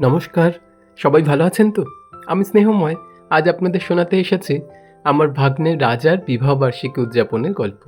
নমস্কার, সবাই ভালো আছেন তো? আমি স্নেহময়। আজ আপনাদের শোনাতে এসেছি আমার ভাগ্নের রাজার বিবাহবার্ষিকী উদযাপনের গল্প।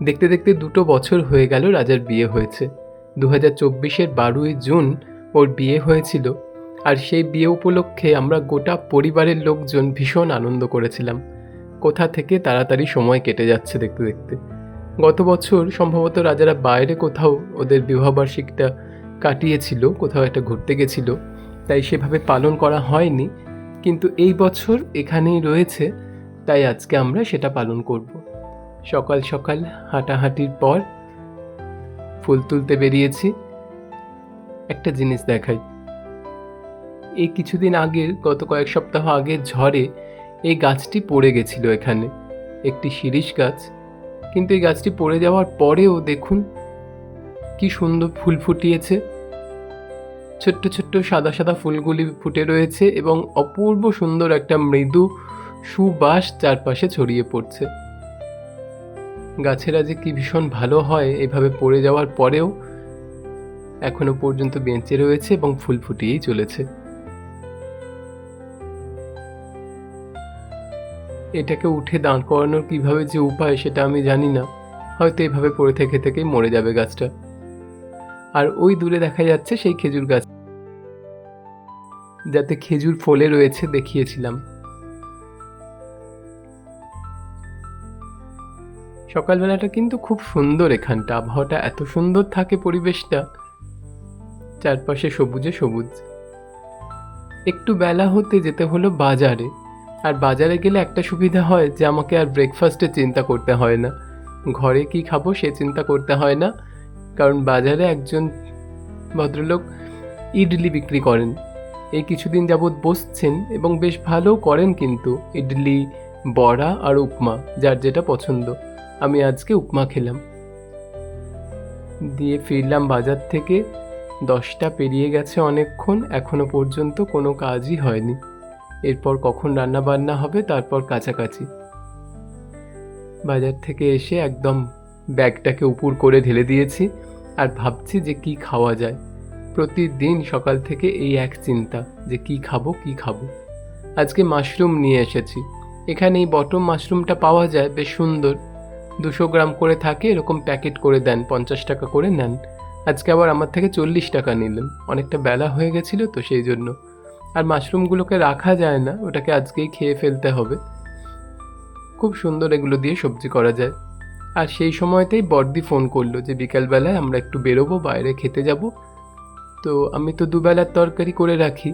দেখতে দেখতে ২ বছর হয়ে গেল রাজার বিয়ে হয়েছে। ২০২৪-এর ১২ই জুন ওর বিয়ে হয়েছিল। আর সেই বিয়ে উপলক্ষে আমরা গোটা পরিবারের লোকজন ভীষণ আনন্দ করেছিলাম। কোথা থেকে তাড়াতাড়ি সময় কেটে যাচ্ছে দেখতে দেখতে। গত বছর সম্ভবত রাজারা বাইরে কোথাও ওদের বিবাহবার্ষিকীটা কাটিয়েছিল, কোথাও একটা ঘুরতে গেছিল, তাই সেভাবে পালন করা হয়নি। কিন্তু এই বছর এখানেই রয়েছে, তাই আজকে আমরা সেটা পালন করব। সকাল সকাল হাঁটাহাঁটির পর ফুল তুলতে বেরিয়েছি। একটা জিনিস দেখাই, এই কিছুদিন আগের, গত কয়েক সপ্তাহ আগের ঝড়ে এই গাছটি পড়ে গেছিল এখানে, একটি শিরীষ গাছ। কিন্তু এই গাছটি পড়ে যাওয়ার পরেও দেখুন কি সুন্দর ফুল ফুটিয়েছে। ছোট্ট ছোট্ট সাদা সাদা ফুলগুলি ফুটে রয়েছে এবং অপূর্ব সুন্দর একটা মৃদু সুবাস চারপাশে ছড়িয়ে পড়ছে। গাছেরা যে কি ভীষণ ভালো হয় এভাবে পড়ে যাওয়ার পরেও এখনো পর্যন্ত বেঁচে রয়েছে এবং ফুল ফুটিয়েই চলেছে। এটাকে উঠে দাঁড় করানোর কিভাবে যে উপায় সেটা আমি জানি না, হয়তো এভাবে পড়ে থেকে থেকেই মরে যাবে গাছটা। আর ওই দূরে দেখা যাচ্ছে সেই খেজুর গাছ, যাতে খেজুর ফলে রয়েছে দেখিয়েছিলাম। সকালবেলাটা কিন্তু খুব সুন্দর, এখানটা আবহাওয়াটা এত সুন্দর থাকে, পরিবেশটা চারপাশে সবুজে সবুজ। একটু বেলা হতে যেতে হলো বাজারে। আর বাজারে গেলে একটা সুবিধা হয় যে আমাকে আর ব্রেকফাস্টের চিন্তা করতে হয় না, ঘরে কি খাবো সে চিন্তা করতে হয় না। কারণ বাজারে একজন ভদ্রলোক ইডলি বিক্রি করেন, এই কিছুদিন যাবৎ বসছেন এবং বেশ ভালো করেন কিন্তু ইডলি, বড়া আর উপমা, যার যেটা পছন্দ। আমি আজকে উপমা খেলাম, দিয়ে ফিরলাম বাজার থেকে। 10টা পেরিয়ে গেছে অনেকক্ষণ, এখনো পর্যন্ত কোনো কাজই হয়নি। এরপর কখন রান্না বান্না হবে তারপর কাছাকাছি। বাজার থেকে এসে একদম ব্যাগটাকে উপুর করে ঢেলে দিয়েছি আর ভাবছি যে কি খাওয়া যায়। প্রতিদিন সকাল থেকে এই এক চিন্তা যে কি খাবো কি খাবো। আজকে মাশরুম নিয়ে এসেছি। এখানে এই বটম মাশরুমটা পাওয়া যায়, বেশ সুন্দর। 200 গ্রাম করে থাকে, এরকম প্যাকেট করে দেন, 50 টাকা করে নেন। আজকে আবার আমার থেকে 40 টাকা নিলেন, অনেকটা বেলা হয়ে গেছিল তো সেই জন্য। আর মাশরুমগুলোকে রাখা যায় না, ওটাকে আজকেই খেয়ে ফেলতে হবে। খুব সুন্দর এগুলো দিয়ে সবজি করা যায়। আর সেই সময়তেই বড়দি ফোন করলো যে বিকালবেলায় আমরা একটু বেরোবো, বাইরে খেতে যাব। তো আমি তো দুবেলার তরকারি করে রাখি,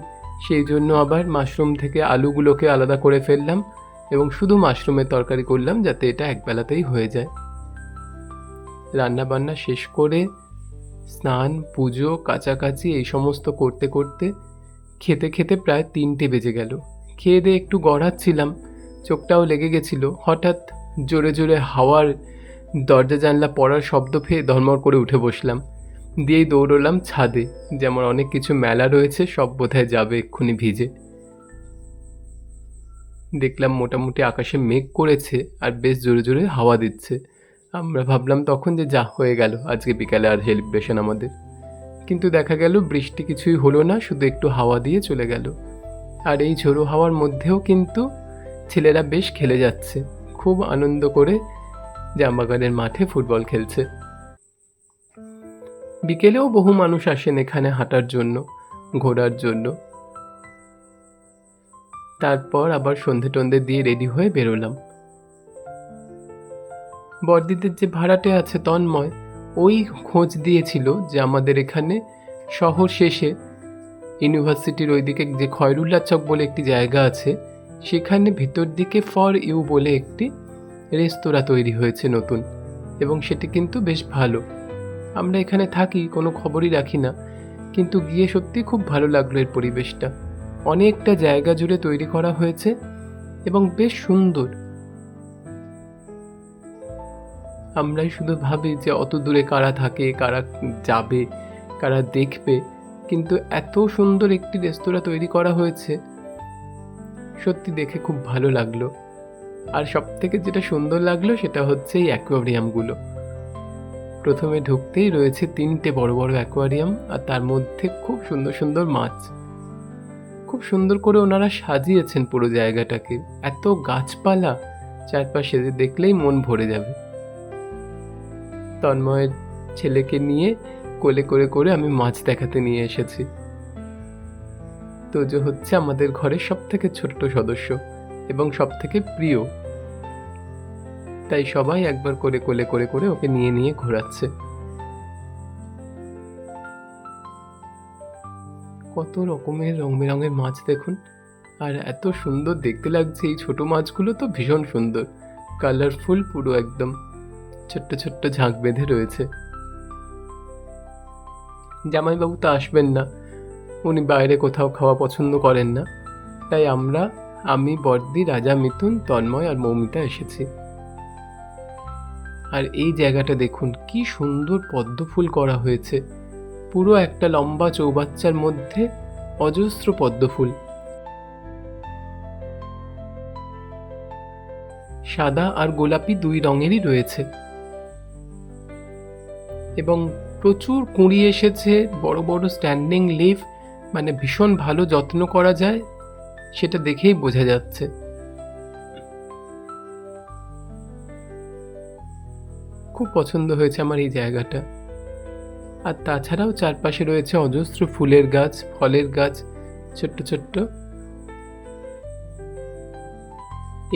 সেই জন্য আবার মাশরুম থেকে আলুগুলোকে আলাদা করে ফেললাম এবং শুধু মাশরুমের তরকারি করলাম, যাতে এটা একবেলাতেই হয়ে যায়। রান্না বান্না শেষ করে স্নান, পুজো, কাচাকাচি এই সমস্ত করতে করতে খেতে খেতে প্রায় 3টে বেজে গেল। খেয়ে দিয়ে একটু গড়াচ্ছিলাম, চোখটাও লেগে গেছিল। হঠাৎ জোরে জোরে হাওয়ার দরজা জানলা পড়ার শব্দ পেয়ে ধর্মর করে উঠে বসলাম, দিয়েই দৌড়লাম ছাদে। যেমন অনেক কিছু মেলা রয়েছে, সব বোধহয় যাবে এক্ষুনি ভিজে। দেখলাম মোটামুটি আকাশে মেঘ করেছে আর বেশ জোরে জোরে হাওয়া দিচ্ছে। আমরা ভাবলাম তখন যে যা হয়ে গেল, আজকে বিকালে আর সেলিব্রেশন আমাদের। কিন্তু দেখা গেল বৃষ্টি কিছুই হলো না, শুধু একটু হাওয়া দিয়ে চলে গেল। আর এই ঝোড়ো হাওয়ার মধ্যেও কিন্তু ছেলেরা বেশ খেলে যাচ্ছে, খুব আনন্দ করে জামবাগানের মাঠে ফুটবল খেলছে। বিকেলেও বহু মানুষ আসেন এখানে হাঁটার জন্য, ঘোরার জন্য। তারপর আবার সন্ধে টন্ধে দিয়ে রেডি হয়ে বেরোলাম। বড়দিদের যে ভাড়াটে আছে তন্ময়, ওই খোঁজ দিয়েছিল যে আমাদের এখানে শহর শেষে ইউনিভার্সিটির ওইদিকে যে খয়রুল্লাহ চক বলে একটি জায়গা আছে, সেখানে ভেতর দিকে ফর ইউ বলে একটি রেস্তোরাঁ তৈরি হয়েছে নতুন, এবং সেটি কিন্তু বেশ ভালো। আমরা এখানে থাকি, কোনো খবরই রাখি না, কিন্তু গিয়ে সত্যি খুব ভালো লাগলো। এর পরিবেশটা অনেকটা জায়গা জুড়ে তৈরি করা হয়েছে এবং বেশ সুন্দর। আমরাই শুধু ভাবি যে অত দূরে কারা থাকে, কারা যাবে, কারা দেখবে, কিন্তু এত সুন্দর একটি রেস্তোরাঁ তৈরি করা হয়েছে, সত্যি দেখে খুব ভালো লাগলো। আর সব থেকে যেটা সুন্দর লাগলো সেটা হচ্ছে এই অ্যাকোয়ারিয়ামগুলো। প্রথমে ঢুকতেই রয়েছে 3টে বড় বড় অ্যাকোয়ারিয়াম, আর তার মধ্যে খুব সুন্দর সুন্দর মাছ। খুব সুন্দর করে ওনারা সাজিয়েছেন পুরো জায়গাটাকে। এত গাছপালা চারপাশে, যে দেখলেই মন ভরে যাবে। তন্ময়ের ছেলেকে নিয়ে কোলে করে করে আমি মাছ দেখাতে নিয়ে এসেছি। তোজো হচ্ছে আমাদের ঘরের সবথেকে ছোট্ট সদস্য এবং সবথেকে প্রিয়, তাই সবাই একবার করে কোলে করে করে ওকে নিয়ে নিয়ে ঘোরাচ্ছে। কত রকমের রং বেরঙের মাছ দেখুন, আর এত সুন্দর দেখতে লাগছে। এই ছোট মাছগুলো তো ভীষণ সুন্দর, কালারফুল, পুরো একদম ছোট্ট ছোট্ট ঝাঁক বেঁধে রয়েছে। জামাইবাবু তো আসবেন না, উনি বাইরে কোথাও খাওয়া পছন্দ করেন না, তাই আমি, বর্দি, রাজা, মিথুন, তন্ময় আর মৌমিতা এসেছি। আর এই জায়গাটা দেখুন কি সুন্দর পদ্ম ফুল করা হয়েছে। পুরো একটা লম্বা চৌবাচ্চার মধ্যে অজস্র পদ্ম ফুল, সাদা আর গোলাপি দুই রঙেরই রয়েছে, এবং প্রচুর কুঁড়ি এসেছে, বড় বড় স্ট্যান্ডিং লিফ, মানে ভীষণ ভালো যত্ন করা যায় সেটা দেখেই বোঝা যাচ্ছে। খুব পছন্দ হয়েছে আমার এই জায়গাটা। আর তাছাড়াও চারপাশে রয়েছে অজস্র ফুলের গাছ, ফলের গাছ, ছোট্ট ছোট্ট।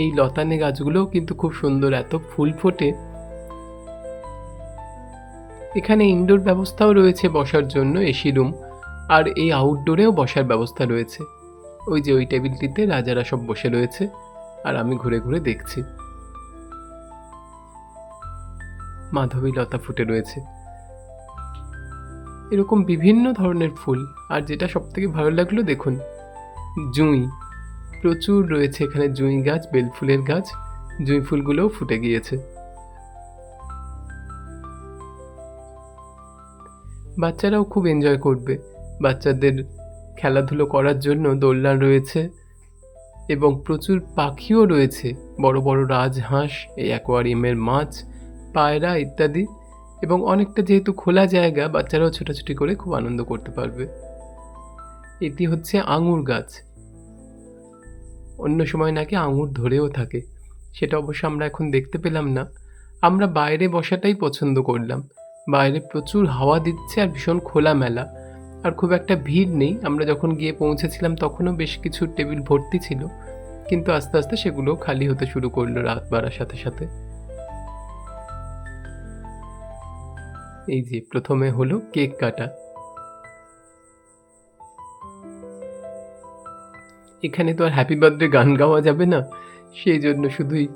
এই লতানে গাছগুলোও কিন্তু খুব সুন্দর, এত ফুল ফোটে। এখানে ইনডোর ব্যবস্থাও রয়েছে বসার জন্য, এসি রুম, আর এই আউটডোরেও বসার ব্যবস্থা রয়েছে। ওই যে ওই টেবিলটিতে রাজারা সব বসে রয়েছে, আর আমি ঘুরে ঘুরে দেখছি। মাধবী লতা ফুটে রয়েছে, এরকম বিভিন্ন ধরনের ফুল। আর যেটা সব থেকে ভালো লাগলো দেখুন, জুঁই প্রচুর রয়েছে এখানে, জুঁই গাছ, বেলফুলের গাছ, জুঁই ফুলগুলোও ফুটে গিয়েছে। বাচ্চারাও খুব এনজয় করবে। বাচ্চাদের খেলাধুলো করার জন্য দোলনা রয়েছে, এবং প্রচুর পাখিও রয়েছে, বড় বড় রাজহাঁস, এই অ্যাকোয়ারিয়ামের মাছ, পায়রা ইত্যাদি। এবং অনেকটা যেহেতু খোলা জায়গা, বাচ্চারাও ছোটাছুটি করে খুব আনন্দ করতে পারবে। এটি হচ্ছে আঙুর গাছ, অন্য সময় নাকি আঙুর ধরেও থাকে, সেটা অবশ্য আমরা এখন দেখতে পেলাম না। আমরা বাইরে বসাটাই পছন্দ করলাম, বাইরে প্রচুর হাওয়া দিচ্ছে আর ভীষণ খোলামেলা, আর খুব একটা ভিড় নেই। আমরা যখন গিয়ে পৌঁছেছিলাম তখনও বেশ কিছু টেবিল ভর্তি ছিল, কিন্তু আস্তে আস্তে সেগুলো খালি হতে শুরু করলো রাত বাড়ার সাথে সাথে। এই যে প্রথমে হলো কেক কাটা। এখানে তো আর হ্যাপি বার্থডে গান গাওয়া যাবে না, সেই জন্য শুধুই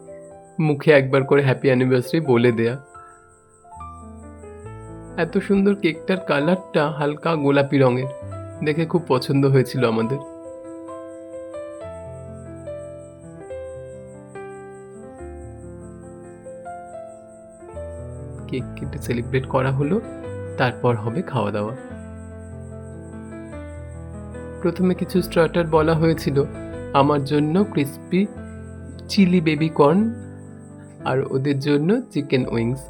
মুখে একবার করে হ্যাপি অ্যানিভার্সারি বলে দেয়া। এত সুন্দর কেকটার কালারটা হালকা গোলাপি রঙের, দেখে খুব পছন্দ হয়েছিল আমাদের। কেক কেটে সেলিব্রেট করা হলো, তারপর হবে খাওয়া দাওয়া। প্রথমে কিছু স্টার্টার বলা হয়েছিল, আমার জন্য ক্রিসপি চিলি বেবি কর্ন, আর ওদের জন্য চিকেন উইংস।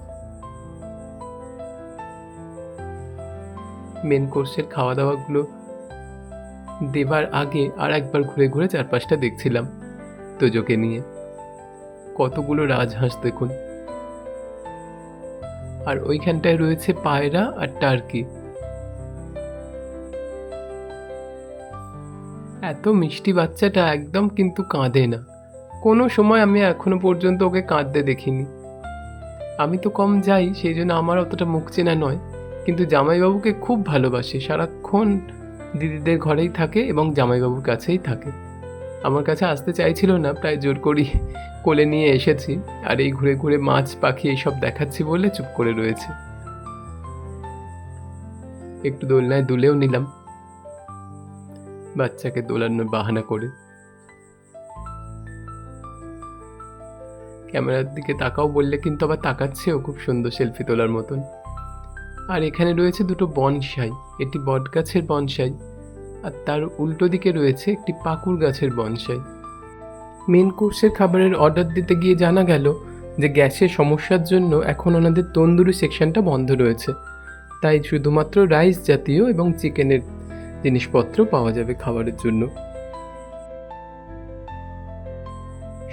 মেন কোর্সের খাওয়া দাওয়াগুলো দেবার আগে আর একবার ঘুরে ঘুরে চারপাশটা দেখছিলাম তোজোকে নিয়ে। কতগুলো রাজহাঁস দেখুন, আর ওইখানটায় রয়েছে পায়রা আর টার্কি। এত মিষ্টি বাচ্চাটা, একদম কিন্তু কাঁদে না কোনো সময়। আমি এখনো পর্যন্ত ওকে কাঁদতে দেখিনি। আমি তো কম যাই, সেই জন্য আমার অতটা মুখ চেনা নয়, কিন্তু জামাইবাবুকে খুব ভালোবাসে, সারাক্ষণ দিদিদের ঘরেই থাকে এবং জামাইবাবুর কাছেই থাকে। আমার কাছে আসতে চাইছিল না, প্রায় জোর করি কোলে নিয়ে এসেছি, আর এই ঘুরে ঘুরে মাছ পাখি এইসব দেখাচ্ছি বলে চুপ করে রয়েছে। একটু দোলনায় দুলেও নিলাম, বাচ্চাকে দোলানোর বাহানা করে। ক্যামেরার দিকে তাকাও বললে কিন্তু আবার তাকাচ্ছেও, খুব সুন্দর সেলফি তোলার মতন। আর এখানে রয়েছে দুটো বনসাই, এটি বট গাছের বনসাই, আর তার উল্টো দিকে রয়েছে একটি পাকুর গাছের বনসাই। মেন কোর্সের খাবারের অর্ডার দিতে গিয়ে জানা গেল যে গ্যাসের সমস্যার জন্য এখন ওনাদের তন্দুরি সেকশনটা বন্ধ রয়েছে, তাই শুধুমাত্র রাইস জাতীয় এবং চিকেনের জিনিসপত্র পাওয়া যাবে খাবারের জন্য।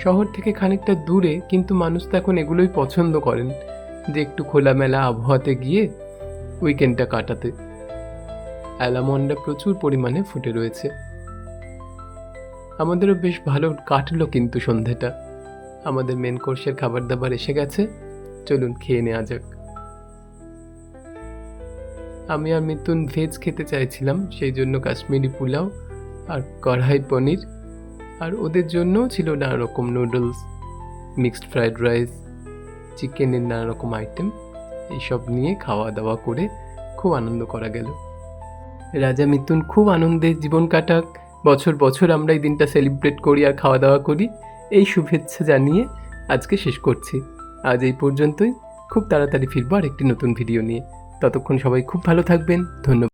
শহর থেকে খানিকটা দূরে, কিন্তু মানুষ তো এখন এগুলোই পছন্দ করেন, যে একটু খোলামেলা আবহাওয়াতে গিয়ে উইকেন্ডটা কাটাতে। অ্যালামন্ডা প্রচুর পরিমাণে ফুটে রয়েছে। আমাদেরও বেশ ভালো কাটলো কিন্তু সন্ধেটা। আমাদের মেন কোর্সের খাবার দাবার এসে গেছে, চলুন খেয়ে নেওয়া যাক। আমি আর মিতুন ভেজ খেতে চাইছিলাম, সেই জন্য কাশ্মীরি পোলাও আর কড়াই পনির, আর ওদের জন্যও ছিল নানা রকম নুডলস, মিক্সড ফ্রাইড রাইস, চিকেনের নানা রকম আইটেম। এইসব নিয়ে খাওয়া দাওয়া করে খুব আনন্দ করা গেল। রাজা মিতুন খুব আনন্দে জীবন কাটাক, বছর বছর আমরা এই দিনটা সেলিব্রেট করি আর খাওয়া দাওয়া করি, এই শুভেচ্ছা জানিয়ে আজকে শেষ করছি। আজ এই পর্যন্তই। খুব তাড়াতাড়ি ফিরবো আর একটি নতুন ভিডিও নিয়ে। ততক্ষণ সবাই খুব ভালো থাকবেন। ধন্যবাদ।